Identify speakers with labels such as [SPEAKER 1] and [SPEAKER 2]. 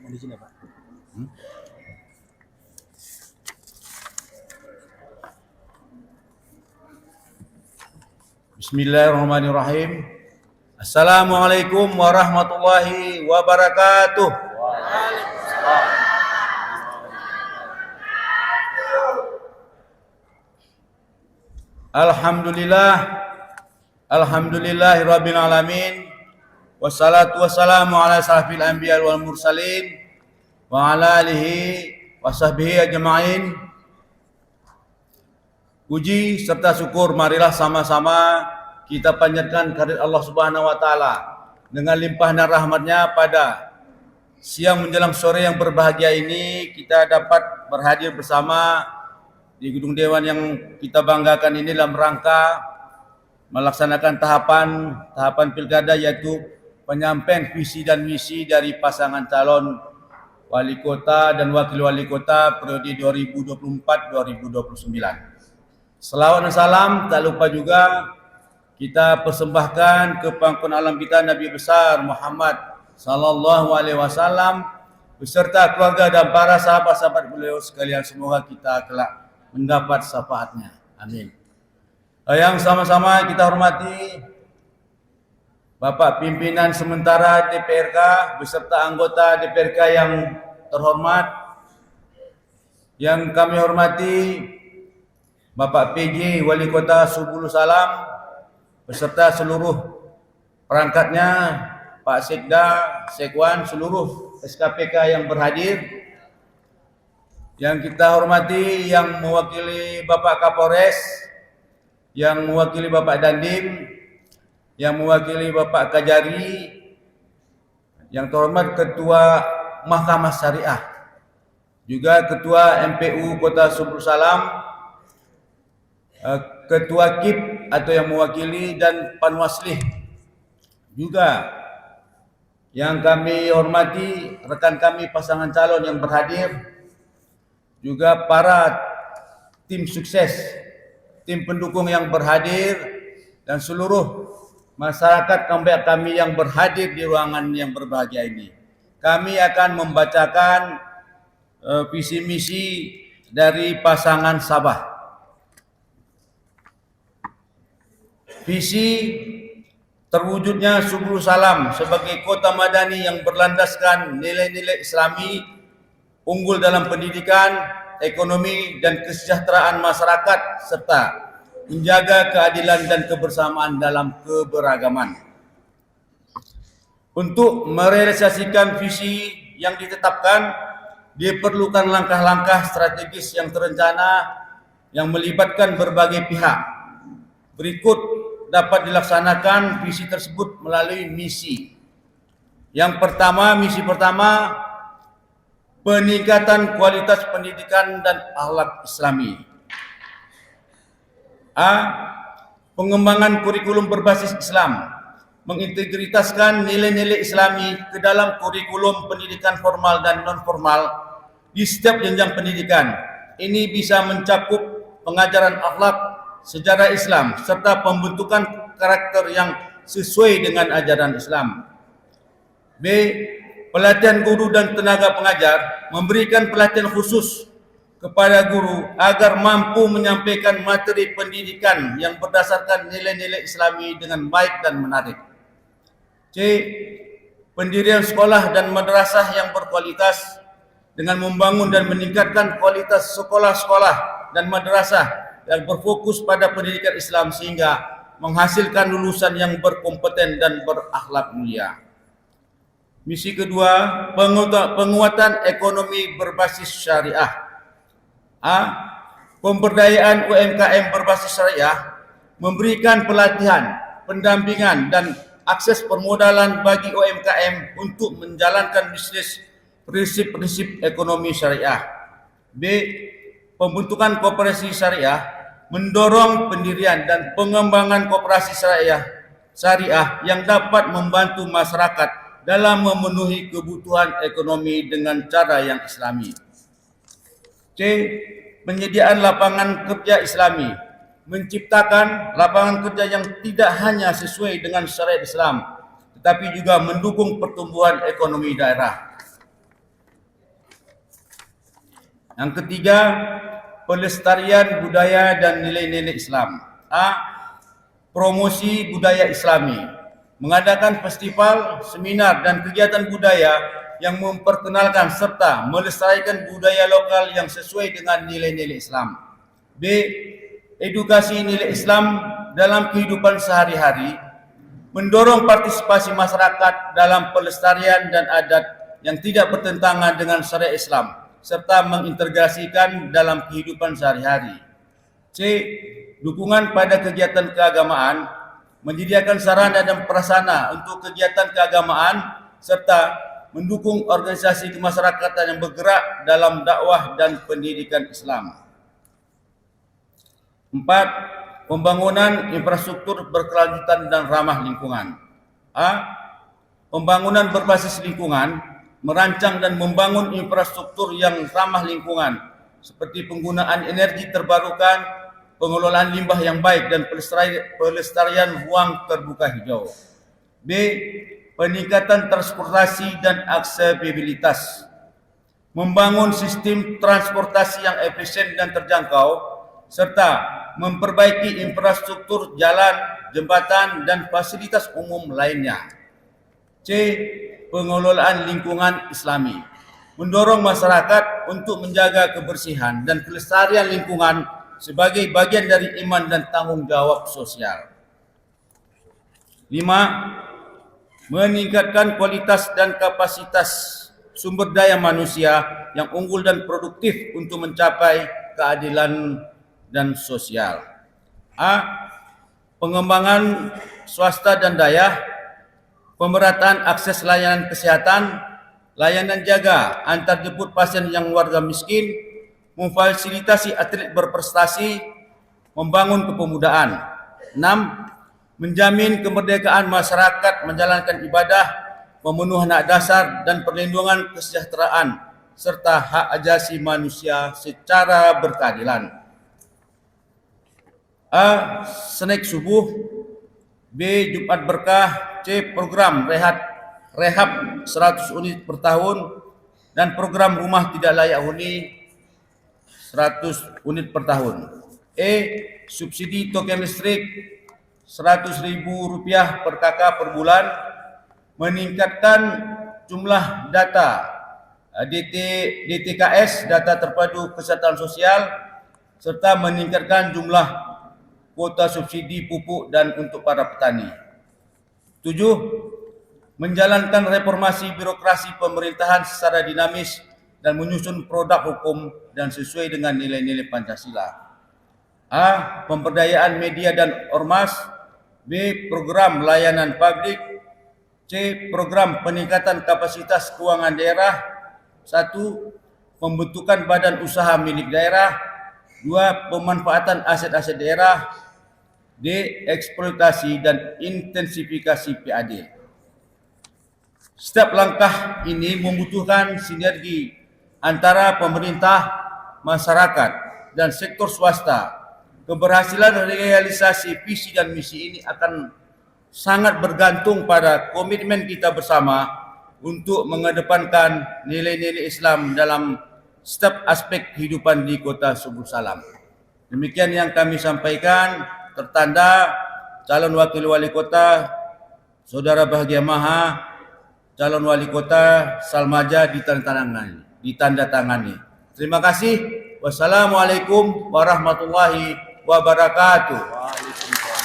[SPEAKER 1] Di sini, Pak.
[SPEAKER 2] Bismillahirrahmanirrahim. Assalamualaikum warahmatullahi wabarakatuh. Alhamdulillahirabbil alamin. Wassalatu wassalamu ala asyrafil anbiya wal mursalin wa ala alihi washabbihi ajma'in. Puji serta syukur marilah sama-sama kita panjatkan kehadirat Allah Subhanahu wa taala dengan limpahan rahmatnya pada siang menjelang sore yang berbahagia ini. Kita dapat berhadir bersama di gedung dewan yang kita banggakan ini dalam rangka melaksanakan tahapan pilkada, yaitu penyampaian visi dan misi dari pasangan calon wali kota dan wakil wali kota periode 2024-2029. Selawat dan salam tak lupa juga kita persembahkan ke pangkuan alam kita Nabi besar Muhammad sallallahu alaihi wasallam beserta keluarga dan para sahabat-sahabat beliau sekalian. Semoga kita kelak mendapat syafaatnya. Amin. Yang sama-sama kita hormati Bapak Pimpinan Sementara DPRK beserta anggota DPRK yang terhormat. Yang kami hormati Bapak PJ Wali Kota Subulu Salam beserta seluruh perangkatnya, Pak Sekda, Sekwan, seluruh SKPK yang berhadir. Yang kita hormati yang mewakili Bapak Kapolres, yang mewakili Bapak Dandim, yang mewakili Bapak Kajari, yang terhormat Ketua Mahkamah Syariah, juga Ketua MPU Kota Subulu Salam, Ketua KIP atau yang mewakili, dan Panwaslih juga. Yang kami hormati rekan kami pasangan calon yang berhadir, juga para tim sukses, tim pendukung yang berhadir, dan seluruh masyarakat kami yang berhadir di ruangan yang berbahagia ini. Kami akan membacakan visi misi dari pasangan Sabah. Visi terwujudnya Subulu Salam sebagai kota madani yang berlandaskan nilai-nilai Islami, unggul dalam pendidikan, ekonomi, dan kesejahteraan masyarakat, serta menjaga keadilan dan kebersamaan dalam keberagaman. Untuk merealisasikan visi yang ditetapkan, diperlukan langkah-langkah strategis yang terencana yang melibatkan berbagai pihak. Berikut dapat dilaksanakan visi tersebut melalui misi. Yang pertama, misi pertama, peningkatan kualitas pendidikan dan akhlak Islami. A. Pengembangan kurikulum berbasis Islam, mengintegritaskan nilai-nilai Islami ke dalam kurikulum pendidikan formal dan non-formal di setiap jenjang pendidikan. Ini bisa mencakup pengajaran akhlak, sejarah Islam, serta pembentukan karakter yang sesuai dengan ajaran Islam. B. Pelatihan guru dan tenaga pengajar, memberikan pelatihan khusus kepada guru agar mampu menyampaikan materi pendidikan yang berdasarkan nilai-nilai Islami dengan baik dan menarik. C. Pendirian sekolah dan madrasah yang berkualitas dengan membangun dan meningkatkan kualitas sekolah-sekolah dan madrasah yang berfokus pada pendidikan Islam sehingga menghasilkan lulusan yang berkompeten dan berakhlak mulia. Misi kedua, penguatan ekonomi berbasis syariah. A. Pemberdayaan UMKM berbasis syariah, memberikan pelatihan, pendampingan, dan akses permodalan bagi UMKM untuk menjalankan bisnis prinsip-prinsip ekonomi syariah. B. Pembentukan koperasi syariah, mendorong pendirian dan pengembangan koperasi syariah yang dapat membantu masyarakat dalam memenuhi kebutuhan ekonomi dengan cara yang Islami. C. Penyediaan lapangan kerja Islami, menciptakan lapangan kerja yang tidak hanya sesuai dengan syariat Islam, tetapi juga mendukung pertumbuhan ekonomi daerah. Yang ketiga, pelestarian budaya dan nilai-nilai Islam. Promosi budaya Islami, mengadakan festival, seminar dan kegiatan budaya yang memperkenalkan serta melestarikan budaya lokal yang sesuai dengan nilai-nilai Islam. B. Edukasi nilai Islam dalam kehidupan sehari-hari, mendorong partisipasi masyarakat dalam pelestarian dan adat yang tidak bertentangan dengan syariat Islam serta mengintegrasikan dalam kehidupan sehari-hari. C. Dukungan pada kegiatan keagamaan, menyediakan sarana dan prasarana untuk kegiatan keagamaan serta mendukung organisasi kemasyarakatan yang bergerak dalam dakwah dan pendidikan Islam. 4. Pembangunan infrastruktur berkelanjutan dan ramah lingkungan. Pembangunan berbasis lingkungan, merancang dan membangun infrastruktur yang ramah lingkungan seperti penggunaan energi terbarukan, pengelolaan limbah yang baik dan pelestarian ruang terbuka hijau. B. Peningkatan transportasi dan aksesibilitas, membangun sistem transportasi yang efisien dan terjangkau serta memperbaiki infrastruktur jalan, jembatan dan fasilitas umum lainnya. C. Pengelolaan lingkungan Islami, mendorong masyarakat untuk menjaga kebersihan dan kelestarian lingkungan sebagai bagian dari iman dan tanggung jawab sosial. 5. Meningkatkan kualitas dan kapasitas sumber daya manusia yang unggul dan produktif untuk mencapai keadilan dan sosial. Pengembangan swasta dan daya, pemerataan akses layanan kesehatan, layanan jaga antar jemput pasien yang warga miskin, memfasilitasi atlet berprestasi, membangun kepemudaan. 6. Menjamin kemerdekaan masyarakat menjalankan ibadah, pemenuhan hak dasar dan perlindungan kesejahteraan serta hak asasi manusia secara berkeadilan. A. Snack subuh. B. Jumat berkah. C. Program rehab 100 unit per tahun dan program rumah tidak layak huni 100 unit per tahun. E. Subsidi token listrik Rp100.000 per kakak per bulan, meningkatkan jumlah data DTKS, data terpadu kesehatan sosial, serta meningkatkan jumlah kuota subsidi pupuk dan untuk para petani. 7. Menjalankan reformasi birokrasi pemerintahan secara dinamis dan menyusun produk hukum dan sesuai dengan nilai-nilai Pancasila. A. Pemberdayaan media dan ormas. B. Program layanan publik. C. Program peningkatan kapasitas keuangan daerah. 1. Pembentukan badan usaha milik daerah. 2. Pemanfaatan aset-aset daerah. D. Eksploitasi dan intensifikasi PAD. Setiap langkah ini membutuhkan sinergi antara pemerintah, masyarakat, dan sektor swasta. Keberhasilan realisasi visi dan misi ini akan sangat bergantung pada komitmen kita bersama untuk mengedepankan nilai-nilai Islam dalam setiap aspek kehidupan di Kota Subul Salam. Demikian yang kami sampaikan. Tertanda calon wakil wali kota Saudara Bahagia Maha, calon wali kota Salmaja ditandatangani. Terima kasih. Wassalamualaikum warahmatullahi wabarakatuh. Waalaikumsalam.